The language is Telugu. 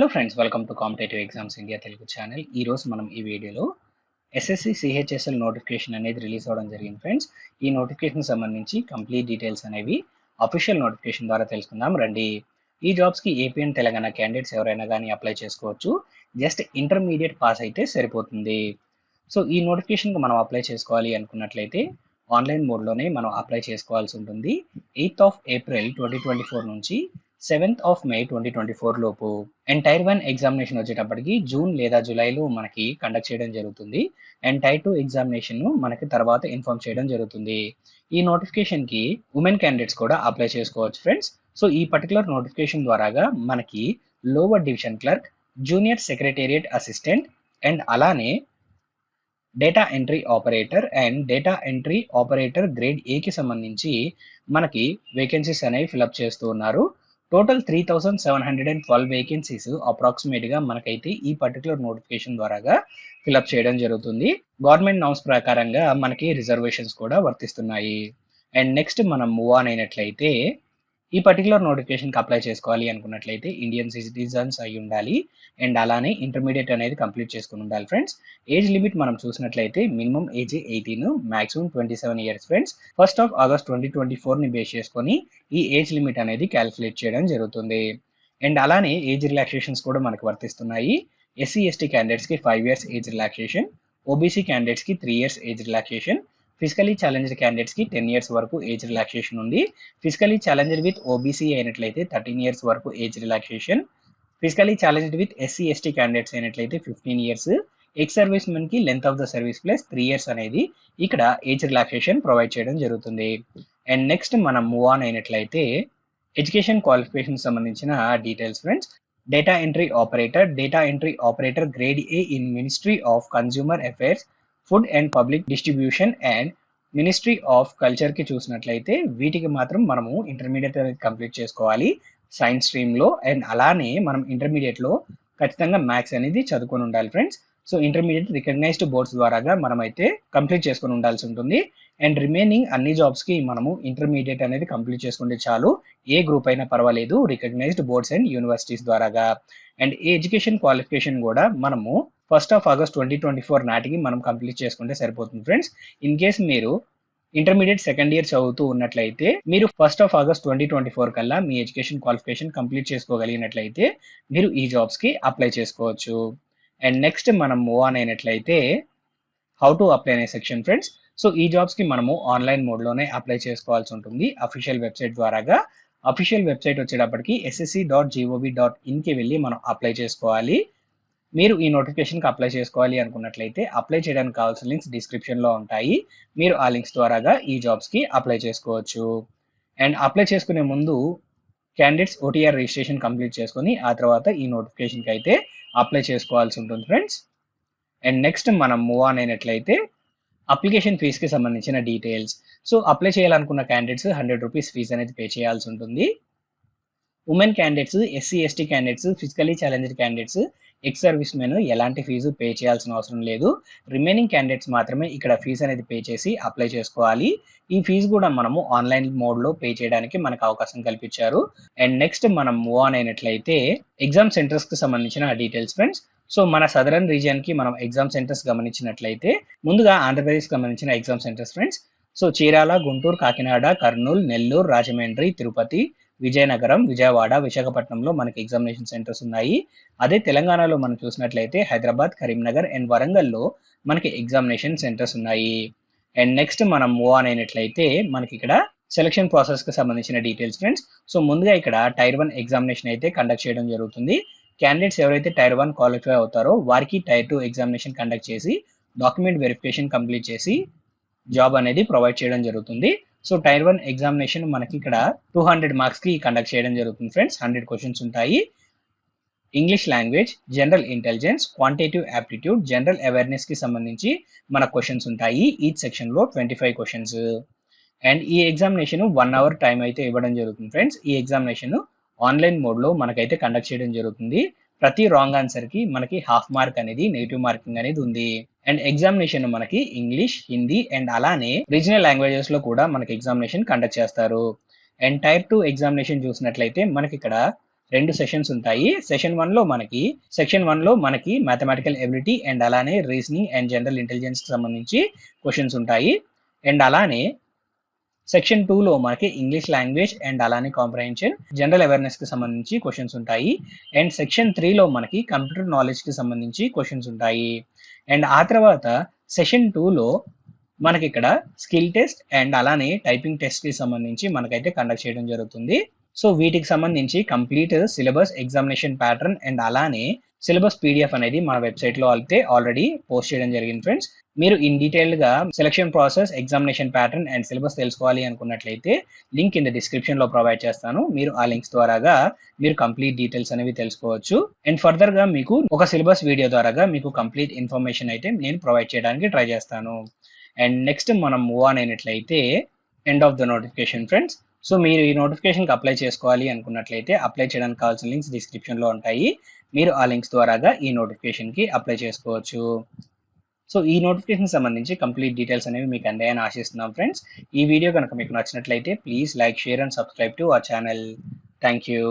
Hello friends, welcome to competitive exams India Telugu channel. ఈరోజు మనం ఈ వీడియోలో ఎస్ఎస్సి సిహెచ్ఎస్ఎల్ నోటిఫికేషన్ అనేది రిలీజ్ అవ్వడం జరిగింది ఫ్రెండ్స్. ఈ నోటిఫికేషన్ సంబంధించి కంప్లీట్ డీటెయిల్స్ అనేవి అఫీషియల్ నోటిఫికేషన్ ద్వారా తెలుసుకుందాం రండి. ఈ జాబ్స్కి ఏపీ అండ్ తెలంగాణ క్యాండిడేట్స్ ఎవరైనా కానీ అప్లై చేసుకోవచ్చు. జస్ట్ ఇంటర్మీడియట్ పాస్ అయితే సరిపోతుంది. సో ఈ నోటిఫికేషన్కి మనం అప్లై చేసుకోవాలి అనుకున్నట్లయితే ఆన్లైన్ మోడ్లోనే మనం అప్లై చేసుకోవాల్సి ఉంటుంది. 8th April 2024 నుంచి 7th May 2024 లోపు. అండ్ టైర్ 1 ఎగ్జామినేషన్ వచ్చేటప్పటికి జూన్ లేదా జూలైలో మనకి కండక్ట్ చేయడం జరుగుతుంది. అండ్ టైర్ 2 ఎగ్జామినేషన్ మనకి తర్వాత ఇన్ఫార్మ్ చేయడం జరుగుతుంది. ఈ నోటిఫికేషన్ కి ఉమెన్ క్యాండిడేట్స్ కూడా అప్లై చేసుకోవచ్చు ఫ్రెండ్స్. సో ఈ పర్టికులర్ నోటిఫికేషన్ ద్వారాగా మనకి lower division clerk, junior secretariat assistant and అలానే data entry operator and data entry operator grade ఏకి సంబంధించి మనకి వేకెన్సీస్ అనేవి ఫిలప్ చేస్తూ ఉన్నారు. టోటల్ 3712 వేకెన్సీస్ అప్రాక్సిమేట్గా మనకైతే ఈ పర్టికులర్ నోటిఫికేషన్ ద్వారాగా ఫిలప్ చేయడం జరుగుతుంది. గవర్నమెంట్ నామ్స్ ప్రకారంగా మనకి రిజర్వేషన్స్ కూడా వర్తిస్తున్నాయి. అండ్ నెక్స్ట్ మనం మూవ్ ఆన్ అయినట్లయితే ఈ పర్టికులర్ నోటిఫికేషన్కి అప్లై చేసుకోవాలి అనుకున్నట్లయితే ఇండియన్ సిటిజన్స్ అయి ఉండాలి అండ్ అలానే ఇంటర్మీడియట్ అనేది కంప్లీట్ చేసుకుని ఉండాలి ఫ్రెండ్స్. ఏజ్ లిమిట్ మనం చూసినట్లయితే minimum age 18, maximum 27 years friends. 1st August 2024ని బేస్ చేసుకొని ఈ ఏజ్ లిమిట్ అనేది క్యాలిక్యులేట్ చేయడం జరుగుతుంది. అండ్ అలానే ఏజ్ రిలాక్సేషన్స్ కూడా మనకు వర్తిస్తున్నాయి. ఎస్సీ ఎస్టీ క్యాండిడేట్స్కి 5 years ఏజ్ రిలాక్సేషన్, ఓబీసీ క్యాండిడేట్స్కి 3 years age relaxation, physically challenged క్యాండిడేట్స్కి 10 years వరకు ఏజ్ రిలాక్సేషన్ ఉంది. ఫిజికలీ ఛాలెంజ్డ్ విత్ ఓబీసీ అయినట్లయితే 13 years వరకు age relaxation, physically challenged with SC ST candidates అయినట్లయితే 15 years, ఎక్స్ సర్వీస్ మెన్ కి length of the service plus 3 years అనేది ఇక్కడ ఏజ్ రిలాక్సేషన్ ప్రొవైడ్ చేయడం జరుగుతుంది. అండ్ నెక్స్ట్ మనం మూవ్ ఆన్ అయినట్లయితే ఎడ్యుకేషన్ క్వాలిఫికేషన్ సంబంధించిన details friends. Data entry operator grade A in ministry of consumer affairs, food and public distribution and ministry of culture కి చూసినట్లయితే వీటికి మాత్రం మనము ఇంటర్మీడియట్ అనేది కంప్లీట్ చేసుకోవాలి సైన్స్ స్ట్రీమ్ లో. అండ్ అలానే మనం ఇంటర్మీడియట్ లో ఖచ్చితంగా మ్యాథ్స్ అనేది చదువుకొని ఉండాలి friends. So intermediate recognised boards ద్వారాగా మనమైతే కంప్లీట్ చేసుకొని ఉండాల్సి ఉంటుంది. అండ్ రిమైనింగ్ అన్ని జాబ్స్ కి మనము ఇంటర్మీడియట్ అనేది కంప్లీట్ చేసుకుంటే చాలు. ఏ గ్రూప్ అయినా పర్వాలేదు, రికగ్నైజ్డ్ బోర్డ్స్ అండ్ యూనివర్సిటీస్ ద్వారాగా. అండ్ ఈ ఎడ్యుకేషన్ క్వాలిఫికేషన్ కూడా మనము 1st August 2024 నాటికి మనం కంప్లీట్ చేసుకుంటే సరిపోతుంది ఫ్రెండ్స్. ఇన్ కేస్ మీరు ఇంటర్మీడియట్ సెకండ్ ఇయర్ చదువుతూ ఉన్నట్లయితే మీరు 1st August 2024 కల్లా మీ ఎడ్యుకేషన్ క్వాలిఫికేషన్ కంప్లీట్ చేసుకోగలిగినట్లయితే మీరు ఈ జాబ్స్ కి అప్లై చేసుకోవచ్చు. అండ్ నెక్స్ట్ మనం మూవ్ ఆన్ అయినట్లయితే హౌ టు అప్లై అనే సెక్షన్ ఫ్రెండ్స్. సో ఈ జాబ్స్ కి మనము ఆన్లైన్ మోడ్ లోనే అప్లై చేసుకోవాల్సి ఉంటుంది అఫీషియల్ వెబ్సైట్ ద్వారాగా. అఫీషియల్ వెబ్సైట్ వచ్చేటప్పటికి ssc.gov.in కి వెళ్ళి మనం అప్లై చేసుకోవాలి. మీరు ఈ నోటిఫికేషన్కి అప్లై చేసుకోవాలి అనుకున్నట్లయితే అప్లై చేయడానికి కావాల్సిన లింక్స్ డిస్క్రిప్షన్లో ఉంటాయి. మీరు ఆ లింక్స్ ద్వారాగా ఈ జాబ్స్కి అప్లై చేసుకోవచ్చు. అండ్ అప్లై చేసుకునే ముందు క్యాండిడేట్స్ ఓటీఆర్ రిజిస్ట్రేషన్ కంప్లీట్ చేసుకొని ఆ తర్వాత ఈ నోటిఫికేషన్కి అయితే అప్లై చేసుకోవాల్సి ఉంటుంది ఫ్రెండ్స్. అండ్ నెక్స్ట్ మనం మూవ్ ఆన్ అయినట్లయితే అప్లికేషన్ ఫీజుకి సంబంధించిన డీటెయిల్స్. సో అప్లై చేయాలనుకున్న క్యాండిడేట్స్ 100 rupees ఫీజు అనేది పే చేయాల్సి ఉంటుంది. Women candidates, SC ST candidates, physically challenged candidates, ex service men ఎలాంటి ఫీజు పే చేయాల్సిన అవసరం లేదు. రిమైనింగ్ క్యాండిడేట్స్ మాత్రమే ఇక్కడ ఫీజు అనేది పే చేసి అప్లై చేసుకోవాలి. ఈ ఫీజు కూడా మనము ఆన్లైన్ మోడ్లో పే చేయడానికి మనకు అవకాశం కల్పించారు. అండ్ నెక్స్ట్ మనం మూవ్ ఆన్ అయినట్లయితే ఎగ్జామ్ సెంటర్స్కి సంబంధించిన డీటెయిల్స్ ఫ్రెండ్స్. సో మన సదరన్ రీజియన్కి మనం ఎగ్జామ్ సెంటర్స్ గమనించినట్లయితే ముందుగా ఆంధ్రప్రదేశ్కి సంబంధించిన exam centres friends. So Chirala, Guntur, Kakinada, Kurnool, Nellore, Rajahmundry, Tirupati, Vizianagaram, Vijayawada, విశాఖపట్నంలో మనకి ఎగ్జామినేషన్ సెంటర్స్ ఉన్నాయి. అదే తెలంగాణలో మనం చూసినట్లయితే హైదరాబాద్, కరీంనగర్ అండ్ వరంగల్లో మనకి ఎగ్జామినేషన్ సెంటర్స్ ఉన్నాయి. అండ్ నెక్స్ట్ మనం మూవ్ ఆన్ అయినట్లయితే మనకి ఇక్కడ సెలక్షన్ ప్రాసెస్ కి సంబంధించిన డీటెయిల్స్ ఫ్రెండ్స్. సో ముందుగా ఇక్కడ టైర్ 1 ఎగ్జామినేషన్ అయితే కండక్ట్ చేయడం జరుగుతుంది. క్యాండిడేట్స్ ఎవరైతే టైర్ 1 క్వాలిఫై అవుతారో వారికి టైర్ 2 ఎగ్జామినేషన్ కండక్ట్ చేసి డాక్యుమెంట్ వెరిఫికేషన్ కంప్లీట్ చేసి జాబ్ అనేది ప్రొవైడ్ చేయడం జరుగుతుంది. సో టైర్ 1 ఎగ్జామినేషన్ మనకి ఇక్కడ 200 marks కి కండక్ట్ చేయడం జరుగుతుంది ఫ్రెండ్స్. 100 questions ఉంటాయి. English language, general intelligence, quantitative aptitude, general awareness కి సంబంధించి మన క్వశ్చన్స్ ఉంటాయి. ఈచ్ సెక్షన్ లో 25 questions. అండ్ ఈ ఎగ్జామినేషన్ 1 hour టైం అయితే ఇవ్వడం జరుగుతుంది ఫ్రెండ్స్. ఈ ఎగ్జామినేషన్ ఆన్లైన్ మోడ్ లో మనకైతే కండక్ట్ చేయడం జరుగుతుంది. ప్రతి రాంగ్ ఆన్సర్ కి మనకి హాఫ్ మార్క్ అనేది నెగిటివ్ మార్కింగ్ అనేది ఉంది. అండ్ ఎగ్జామినేషన్ మనకి ఇంగ్లీష్, హిందీ అండ్ అలానే రీజనల్ లాంగ్వేజెస్ లో కూడా మనకి ఎగ్జామినేషన్ కండక్ట్ చేస్తారు. అండ్ టైర్ 2 ఎగ్జామినేషన్ చూసినట్లయితే మనకి ఇక్కడ 2 సెషన్స్ ఉంటాయి. సెక్షన్ 1 లో మనకి మ్యాథమెటికల్ ఎబిలిటీ అండ్ అలానే రీజనింగ్ అండ్ జనరల్ ఇంటెలిజెన్స్ కి సంబంధించి క్వశ్చన్స్ ఉంటాయి. అండ్ అలానే సెక్షన్ 2 లో మనకి ఇంగ్లీష్ లాంగ్వేజ్ అండ్ అలానే కాంప్రహెన్షన్ జనరల్ అవేర్నెస్ కి సంబంధించి క్వశ్చన్స్ ఉంటాయి. అండ్ సెక్షన్ 3 లో మనకి కంప్యూటర్ నాలెడ్జ్ కి సంబంధించి క్వశ్చన్స్ ఉంటాయి. అండ్ ఆ తర్వాత సెషన్ 2 లో మనకి ఇక్కడ స్కిల్ టెస్ట్ అండ్ అలానే టైపింగ్ టెస్ట్ కి సంబంధించి మనకైతే కండక్ట్ చేయడం జరుగుతుంది. సో వీటికి సంబంధించి complete syllabus examination pattern and అలానే సిలబస్ పీడిఎఫ్ అనేది మన వెబ్సైట్ లో అయితే ఆల్రెడీ పోస్ట్ చేయడం జరిగింది ఫ్రెండ్స్. మీరు ఇన్ డీటెయిల్ గా selection process, examination pattern and syllabus తెలుసుకోవాలి అనుకున్నట్లయితే లింక్ ఇన్ ద డిస్క్రిప్షన్ లో ప్రొవైడ్ చేస్తాను. మీరు ఆ లింక్స్ ద్వారాగా మీరు కంప్లీట్ డీటెయిల్స్ అనేవి తెలుసుకోవచ్చు. అండ్ ఫర్దర్ గా మీకు ఒక సిలబస్ వీడియో ద్వారాగా మీకు కంప్లీట్ ఇన్ఫర్మేషన్ అయితే నేను ప్రొవైడ్ చేయడానికి ట్రై చేస్తాను. అండ్ నెక్స్ట్ మనం మూవ్ ఆన్ అయినట్లయితే end of the notification friends. So మీరు ఈ నోటిఫికేషన్కి అప్లై చేసుకోవాలి అనుకున్నట్లయితే అప్లై చేయడానికి కావాల్సిన లింక్స్ డిస్క్రిప్షన్లో ఉంటాయి. మీరు ఆ లింక్స్ ద్వారాగా ఈ నోటిఫికేషన్కి అప్లై చేసుకోవచ్చు. సో ఈ నోటిఫికేషన్ సంబంధించి కంప్లీట్ డీటెయిల్స్ అనేవి మీకు అందాయని ఆశిస్తున్నాం ఫ్రెండ్స్. ఈ వీడియో కనుక మీకు నచ్చినట్లయితే please like, share and subscribe to our channel. Thank you.